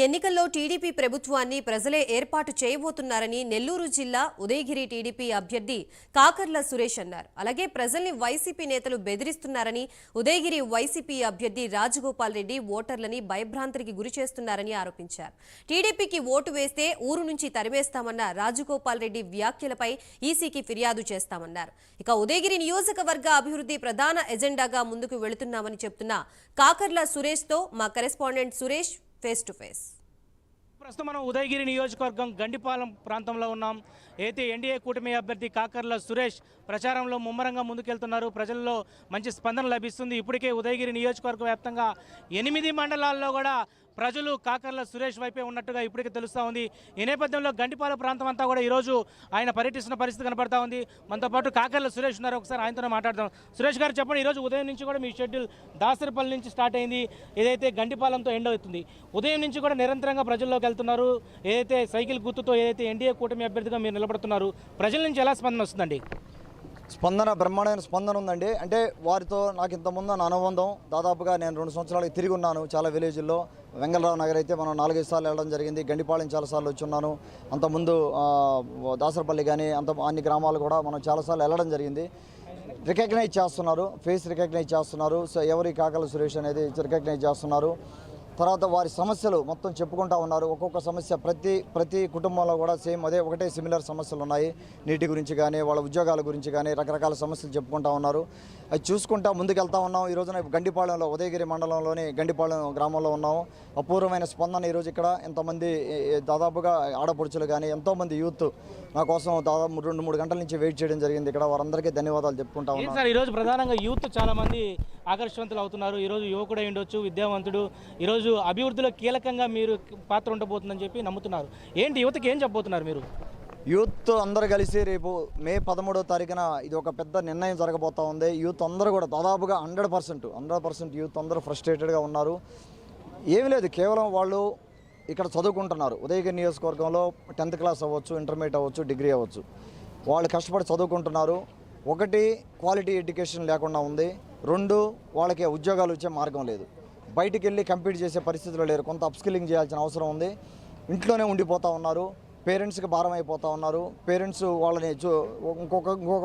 ఎన్నికల్లో టీడీపీ ప్రభుత్వాన్ని ప్రజలే ఏర్పాటు చేయబోతున్నారని నెల్లూరు జిల్లా ఉదయగిరి టీడీపీ అభ్యర్థి కాకర్ల సురేష్ అన్నారు. అలాగే ప్రజల్ని వైసీపీ నేతలు బెదిరిస్తున్నారని, ఉదయగిరి వైసీపీ అభ్యర్థి రాజగోపాల్ రెడ్డి ఓటర్లని భయభ్రాంతికి గురి చేస్తున్నారని ఆరోపించారు. టీడీపీకి ఓటు వేస్తే ఊరు నుంచి తరిమేస్తామన్న రాజగోపాల్ రెడ్డి వ్యాఖ్యలపై ఈసీకి ఫిర్యాదు చేస్తామన్నారు. ఇక ఉదయగిరి నియోజకవర్గ అభివృద్ధి ప్రధాన ఎజెండాగా ముందుకు వెళుతున్నామని చెప్తున్న కాకర్ల సురేష్తో మా correspondent Suresh face to face. ప్రస్తుతం మనం ఉదయగిరి నియోజకవర్గం గండిపాలెం ప్రాంతంలో ఉన్నాం. అయితే ఎన్డీఏ కూటమి అభ్యర్థి కాకర్ల సురేష్ ప్రచారంలో ముమ్మరంగా ముందుకెళ్తున్నారు. ప్రజల్లో మంచి స్పందన లభిస్తుంది. ఇప్పటికే ఉదయగిరి నియోజకవర్గ వ్యాప్తంగా 8 మండలాల్లో కూడా ప్రజలు కాకర్ల సురేష్ వైపే ఉన్నట్టుగా ఇప్పటికే తెలుస్తూ ఉంది. ఈ నేపథ్యంలో గండిపాలెం ప్రాంతం అంతా కూడా ఈరోజు ఆయన పర్యటిస్తున్న పరిస్థితి కనబడతా ఉంది. మనతో పాటు కాకర్ల సురేష్ ఉన్నారు. ఒకసారి ఆయనతోనే మాట్లాడదాం. సురేష్ గారు చెప్పండి, ఈరోజు ఉదయం నుంచి కూడా మీ షెడ్యూల్ దాసరిపల్లి నుంచి స్టార్ట్ అయింది, ఏదైతే గండిపాలెంతో ఎండ్ అవుతుంది. ఉదయం నుంచి కూడా నిరంతరంగా ప్రజల్లోకి వెళ్తున్నారు. ఏదైతే సైకిల్ గుర్తుతో ఏదైతే ఎన్డీఏ కూటమి అభ్యర్థిగా మీరు నిలబడుతున్నారు, ప్రజల నుంచి ఎలా స్పందన వస్తుందండి? స్పందన బ్రహ్మాండమైన స్పందన ఉందండి. అంటే వారితో నాకు ఇంతకుముందు నా అనుబంధం దాదాపుగా నేను 2 సంవత్సరాలకి తిరిగి ఉన్నాను చాలా విలేజ్ల్లో. వెంగళరావు నగర్ అయితే మనం 4-5 సార్లు వెళ్ళడం జరిగింది. గండిపాలెం చాలాసార్లు వచ్చి ఉన్నాను. అంతకుముందు దాసరపల్లి కానీ అన్ని గ్రామాలు కూడా మనం చాలాసార్లు వెళ్ళడం జరిగింది. రికగ్నైజ్ చేస్తున్నారు, ఫేస్ రికగ్నైజ్ చేస్తున్నారు. సో ఎవరి కాకర్ల సురేష్ అనేది రికగ్నైజ్ చేస్తున్నారు. తర్వాత వారి సమస్యలు మొత్తం చెప్పుకుంటూ ఉన్నారు. ఒక్కొక్క సమస్య ప్రతి కుటుంబంలో కూడా సేమ్ ఒకటే సిమిలర్ సమస్యలు ఉన్నాయి. నీటి గురించి కానీ వాళ్ళ ఉద్యోగాల గురించి కానీ రకరకాల సమస్యలు చెప్పుకుంటూ ఉన్నారు. అది చూసుకుంటా ముందుకెళ్తా ఉన్నాం. ఈ రోజున గండిపాలెంలో ఉదయగిరి మండలంలోని గండిపాలెం గ్రామంలో ఉన్నాము. అపూర్వమైన స్పందన ఈరోజు ఇక్కడ ఎంతోమంది దాదాపుగా ఆడపడుచులు కానీ ఎంతోమంది యూత్ నా కోసం దాదాపు 2-3 గంటల నుంచి వెయిట్ చేయడం జరిగింది. ఇక్కడ వారందరికీ ధన్యవాదాలు చెప్పుకుంటా ఉన్నాం. సార్, ఈరోజు ప్రధానంగా యూత్ చాలా మంది ఆకర్షవంతులు అవుతున్నారు. ఈరోజు యువకుడు ఉండొచ్చు, విద్యావంతుడు, ఈరోజు అభివృద్ధిలో కీలకంగా మీరు పాత్ర ఉండబోతుందని చెప్పి నమ్ముతున్నారు. ఏంటి యువతకి ఏం చెప్పబోతున్నారు మీరు? యూత్ అందరూ కలిసి రేపు మే 13వ తారీఖున ఇది ఒక పెద్ద నిర్ణయం జరగబోతూ ఉంది. యూత్ అందరూ కూడా దాదాపుగా 100% యూత్ అందరూ ఫ్రస్ట్రేటెడ్గా ఉన్నారు. ఏమీ లేదు, కేవలం వాళ్ళు ఇక్కడ చదువుకుంటున్నారు. ఉదయగిరి నియోజకవర్గంలో 10th క్లాస్ అవ్వచ్చు, ఇంటర్మీడియట్ అవ్వచ్చు, డిగ్రీ అవ్వచ్చు. వాళ్ళు కష్టపడి చదువుకుంటున్నారు. 1 క్వాలిటీ ఎడ్యుకేషన్ లేకుండా ఉంది. 2 వాళ్ళకి ఉద్యోగాలు వచ్చే మార్గం లేదు. బయటికి వెళ్ళి కంపీట్ చేసే పరిస్థితులు లేరు. కొంత అప్స్కిల్లింగ్ చేయాల్సిన అవసరం ఉంది. ఇంట్లోనే ఉండిపోతూ ఉన్నారు. పేరెంట్స్కి భారం అయిపోతూ ఉన్నారు. పేరెంట్స్ వాళ్ళని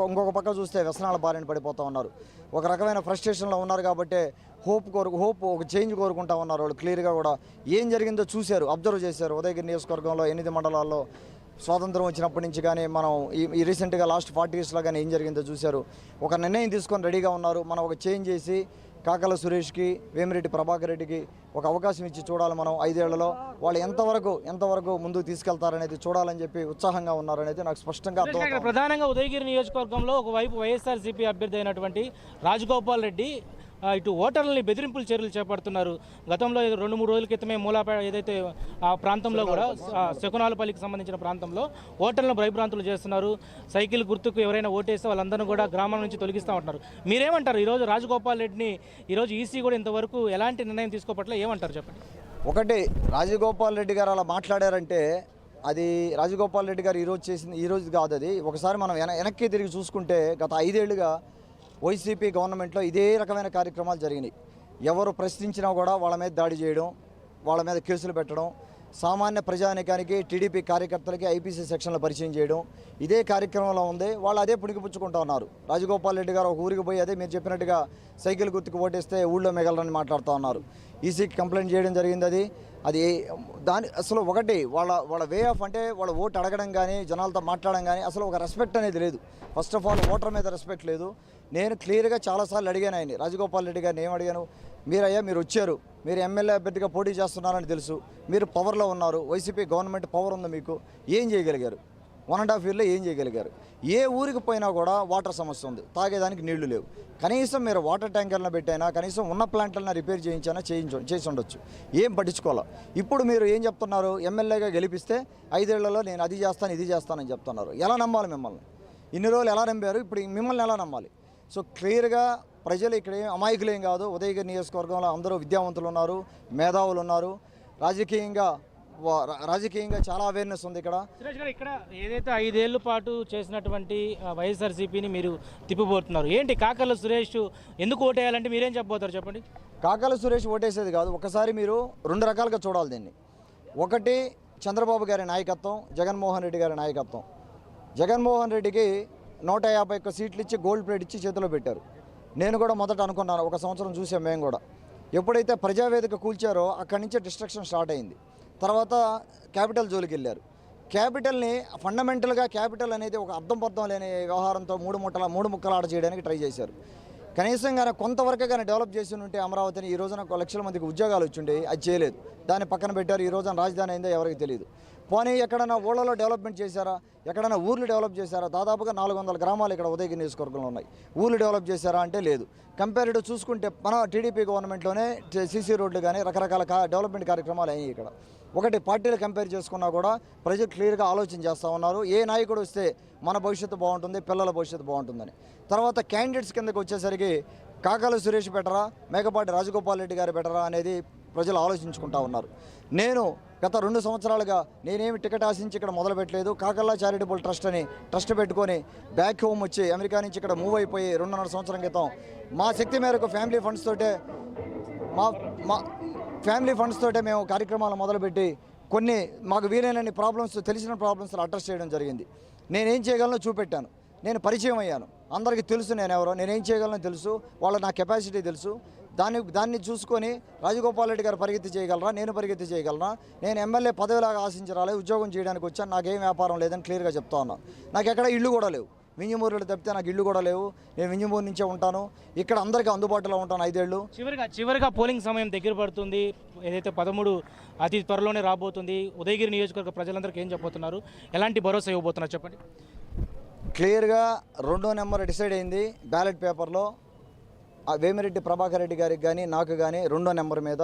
ఇంకొక పక్క చూస్తే వ్యసనాల బారిన పడిపోతూ ఉన్నారు. ఒక రకమైన ఫ్రస్ట్రేషన్లో ఉన్నారు. కాబట్టి హోప్ ఒక చేంజ్ కోరుకుంటా ఉన్నారు. వాళ్ళు క్లియర్గా కూడా ఏం జరిగిందో చూశారు, అబ్జర్వ్ చేశారు. ఉదయగిరి నియోజకవర్గంలో 8 మండలాల్లో స్వాతంత్రం వచ్చినప్పటి నుంచి కానీ మనం ఈ రీసెంట్గా లాస్ట్ 40 yearsలో కానీ ఏం జరిగిందో చూశారు. ఒక నిర్ణయం తీసుకొని రెడీగా ఉన్నారు. మనం ఒక చేంజ్ చేసి కాకర్ల సురేష్కి, వేమిరెడ్డి ప్రభాకర్ రెడ్డికి ఒక అవకాశం ఇచ్చి చూడాలి. మనం 5 ఏళ్లలో వాళ్ళు ఎంతవరకు ముందుకు తీసుకెళ్తారనేది చూడాలని చెప్పి ఉత్సాహంగా ఉన్నారనేది నాకు స్పష్టంగా అర్థమవుతుంది. ప్రధానంగా ఉదయగిరి నియోజకవర్గంలో ఒకవైపు వైఎస్ఆర్సీపీ అభ్యర్థి అయినటువంటి రాజగోపాల్ రెడ్డి ఇటు ఓటర్లని బెదిరింపుల చర్యలు చేపడుతున్నారు. గతంలో 2-3 రోజుల క్రితమే మూలాపేట ఏదైతే ఆ ప్రాంతంలో కూడా శకునాలపల్లికి సంబంధించిన ప్రాంతంలో ఓటర్లను భయభ్రాంతులు చేస్తున్నారు. సైకిల్ గుర్తుకు ఎవరైనా ఓటేస్తే వాళ్ళందరూ కూడా గ్రామాల నుంచి తొలగిస్తూ ఉంటున్నారు. మీరేమంటారు? ఈరోజు రాజగోపాల్ రెడ్డిని ఈరోజు ఈసీ కూడా ఇంతవరకు ఎలాంటి నిర్ణయం తీసుకోవట్లే, ఏమంటారు చెప్పండి? ఒకటి, రాజగోపాల్ రెడ్డి గారు అలా మాట్లాడారంటే అది రాజగోపాల్ రెడ్డి గారు ఈరోజు కాదు. అది ఒకసారి మనం వెనక్కి తిరిగి చూసుకుంటే గత 5 ఏళ్లుగా వైసీపీ గవర్నమెంట్లో ఇదే రకమైన కార్యక్రమాలు జరిగినాయి. ఎవరు ప్రశ్నించినా కూడా వాళ్ళ మీద దాడి చేయడం, వాళ్ళ మీద కేసులు పెట్టడం, సామాన్య ప్రజానికానికి టీడీపీ కార్యకర్తలకి ఐపీసీ సెక్షన్లు పరిచయం చేయడం ఇదే కార్యక్రమంలో ఉంది. వాళ్ళు అదే పుణికిపుచ్చుకుంటూ ఉన్నారు. రాజగోపాల్ రెడ్డి గారు ఒక ఊరికి పోయి అదే మీరు చెప్పినట్టుగా సైకిల్ గుర్తుకు ఓటేస్తే ఊళ్ళో మిగలరని మాట్లాడుతూ ఉన్నారు. ఈసీకి కంప్లైంట్ చేయడం జరిగింది. అది దాని అసలు ఒకటి వాళ్ళ వే ఆఫ్, అంటే వాళ్ళ ఓటు అడగడం కానీ జనాలతో మాట్లాడడం కానీ అసలు ఒక రెస్పెక్ట్ అనేది లేదు. ఫస్ట్ ఆఫ్ ఆల్ ఓటర్ మీద రెస్పెక్ట్ లేదు. నేను క్లియర్గా చాలాసార్లు అడిగాను ఆయన్ని, రాజగోపాల్ రెడ్డి గారిని ఏం అడిగాను, మీరు వచ్చారు, మీరు ఎమ్మెల్యే అభ్యర్థిగా పోటీ చేస్తున్నారని తెలుసు, మీరు పవర్లో ఉన్నారు, వైసీపీ గవర్నమెంట్ పవర్ ఉంది, మీకు ఏం చేయగలిగారు? 1.5 yearలో ఏం చేయగలిగారు? ఏ ఊరికి పోయినా కూడా వాటర్ సమస్య ఉంది, తాగేదానికి నీళ్లు లేవు. కనీసం మీరు వాటర్ ట్యాంకర్లను పెట్టైనా, కనీసం ఉన్న ప్లాంట్లను రిపేర్ చేసి ఉండొచ్చు. ఏం పట్టించుకోవాలి. ఇప్పుడు మీరు ఏం చెప్తున్నారు? ఎమ్మెల్యేగా గెలిపిస్తే 5 ఏళ్లలో నేను అది చేస్తాను ఇది చేస్తానని చెప్తున్నారు. ఎలా నమ్మాలి మిమ్మల్ని? ఇన్ని రోజులు ఎలా నమ్మారు? ఇప్పుడు మిమ్మల్ని ఎలా నమ్మాలి? సో క్లియర్గా ప్రజలు ఇక్కడ అమాయకులేం కాదు. ఉదయగిరి నియోజకవర్గంలో అందరూ విద్యావంతులు ఉన్నారు, మేధావులు ఉన్నారు. రాజకీయంగా చాలా అవేర్నెస్ ఉంది ఇక్కడ. సురేష్ గారు, ఇక్కడ ఏదైతే 5 ఏళ్ల పాటు చేసినటువంటి వైఎస్ఆర్సీపీని మీరు తిప్పిపోతున్నారు, ఏంటి కాకర్ల సురేష్ ఎందుకు ఓటేయాలంటే మీరేం చెప్పబోతారు చెప్పండి? కాకర్ల సురేష్ ఓటేసేది కాదు. ఒకసారి మీరు 2 రకాలుగా చూడాలి దీన్ని. ఒకటి చంద్రబాబు గారి నాయకత్వం, జగన్మోహన్ రెడ్డి గారి నాయకత్వం. జగన్మోహన్ రెడ్డికి 151 సీట్లు ఇచ్చి గోల్డ్ ప్లేట్ ఇచ్చి చేతిలో పెట్టారు. నేను కూడా మొదట అనుకున్నాను, ఒక సంవత్సరం చూసాం మేము కూడా. ఎప్పుడైతే ప్రజావేదిక కూల్చారో అక్కడి నుంచే డిస్ట్రక్షన్ స్టార్ట్ అయింది. తర్వాత క్యాపిటల్ జోలికి వెళ్ళారు. క్యాపిటల్ని ఫండమెంటల్గా క్యాపిటల్ అనేది ఒక అర్థం పర్థం లేని వ్యవహారంతో మూడు ముక్కలు ఆట చేయడానికి ట్రై చేశారు. కనీసం కానీ కొంతవరకు కానీ డెవలప్ చేసి ఉంటే అమరావతిని ఈ రోజున 1 లక్షల మందికి ఉద్యోగాలు వచ్చుండే, అది చేయలేదు. దాన్ని పక్కన పెట్టారు. ఈ రోజున రాజధాని అయిందో ఎవరికి తెలియదు. పోనీ ఎక్కడైనా ఊళ్ళలో డెవలప్మెంట్ చేశారా, ఎక్కడైనా ఊర్లు డెవలప్ చేశారా? దాదాపుగా 400 గ్రామాలు ఇక్కడ ఉదయగిరి నియోజకవర్గంలో ఉన్నాయి. ఊర్లు డెవలప్ చేశారా అంటే లేదు. కంపేరిటివ్ చూసుకుంటే మన టీడీపీ గవర్నమెంట్లోనే సీసీ రోడ్లు కానీ రకరకాల డెవలప్మెంట్ కార్యక్రమాలు అయ్యాయి ఇక్కడ. ఒకటి పార్టీలు కంపేర్ చేసుకున్నా కూడా ప్రజలు క్లియర్గా ఆలోచన చేస్తూ ఉన్నారు, ఏ నాయకుడు వస్తే మన భవిష్యత్తు బాగుంటుంది, పిల్లల భవిష్యత్తు బాగుంటుందని. తర్వాత క్యాండిడేట్స్ కిందకి వచ్చేసరికి కాకాల సురేష్ బెటరా, మేకపాటి రాజగోపాల్ రెడ్డి గారు బెటరా అనేది ప్రజలు ఆలోచించుకుంటా ఉన్నారు. నేను గత 2 సంవత్సరాలుగా నేనేమి టికెట్ ఆశించి ఇక్కడ మొదలుపెట్టలేదు. కాకల్లా చారిటబుల్ ట్రస్ట్ అని ట్రస్ట్ పెట్టుకొని బ్యాక్ హోమ్ వచ్చి అమెరికా నుంచి ఇక్కడ మూవ్ అయిపోయి 2.5 సంవత్సరం క్రితం మా శక్తి మేరకు ఫ్యామిలీ ఫండ్స్ తోటే మేము కార్యక్రమాలు మొదలుపెట్టి కొన్ని మాకు వీలైనన్ని ప్రాబ్లమ్స్, తెలిసిన ప్రాబ్లమ్స్ అడ్రస్ చేయడం జరిగింది. నేనేం చేయగలనో చూపెట్టాను. నేను పరిచయం అయ్యాను, అందరికీ తెలుసు నేను ఎవరో, నేనేం చేయగలనో తెలుసు, వాళ్ళ నా కెపాసిటీ తెలుసు. దాన్ని చూసుకొని రాజగోపాల్ రెడ్డి గారు పరిగెత్తి చేయగలరా, నేను పరిగెత్తి చేయగలరా? నేను ఎమ్మెల్యే పదవిలాగా ఆశించరాలే, ఉద్యోగం చేయడానికి వచ్చాను, నాకేం వ్యాపారం లేదని క్లియర్గా చెప్తా ఉన్నాను. నాకు ఎక్కడ ఇళ్ళు కూడా లేవు, వింజమూరులో తప్పితే నాకు ఇళ్ళు కూడా లేవు. నేను వింజమూరు నుంచే ఉంటాను, ఇక్కడ అందరికీ అందుబాటులో ఉంటాను 5 ఏళ్ళు. చివరిగా పోలింగ్ సమయం దగ్గర పడుతుంది. ఏదైతే 13 అతి త్వరలోనే రాబోతుంది. ఉదయగిరి నియోజకవర్గ ప్రజలందరికీ ఏం చెప్పబోతున్నారు, ఎలాంటి భరోసా ఇవ్వబోతున్నారు చెప్పండి. క్లియర్గా 2వ నెంబర్ డిసైడ్ అయింది బ్యాలెట్ పేపర్లో. వేమిరెడ్డి ప్రభాకర్ రెడ్డి గారికి కానీ నాకు కానీ 2వ నెంబర్ మీద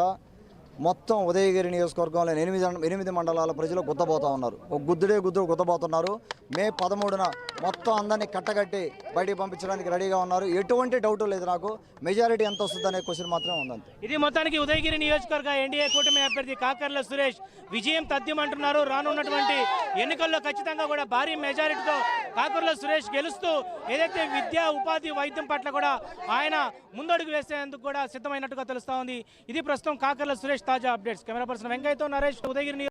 మొత్తం ఉదయగిరి నియోజకవర్గంలో 8 మండలాల ప్రజలు గుద్దబోతూ ఉన్నారు. ఒక గుద్దుడు గుద్దబోతున్నారు. మే 13న మొత్తం అందరినీ కట్టగట్టి బయటికి పంపించడానికి రెడీగా ఉన్నారు. ఎటువంటి డౌట్ లేదు నాకు. మెజారిటీ ఎంత వస్తుందనే క్వశ్చన్ మాత్రమే ఉందంతే. ఇది మొత్తానికి ఉదయగిరి నియోజకవర్గ ఎన్డీఏ కూటమి అభ్యర్థి కాకర్ల సురేష్ విజయం తథ్యమంటున్నారు. రానున్నటువంటి ఎన్నికల్లో ఖచ్చితంగా కూడా భారీ మెజారిటీతో కాకర్ల సురేష్ గెలుస్తూ ఏదైతే విద్యా, ఉపాధి, వైద్యం పట్ల కూడా ఆయన ముందడుగు వేసేందుకు కూడా సిద్ధమైనట్టుగా తెలుస్తూ ఉంది. ఇది ప్రస్తుతం కాకర్ల సురేష్ తాజా అప్డేట్స్. కెమెరా పర్సన్ వెంకయ్యతో నరేష్, ఉదయగిరి.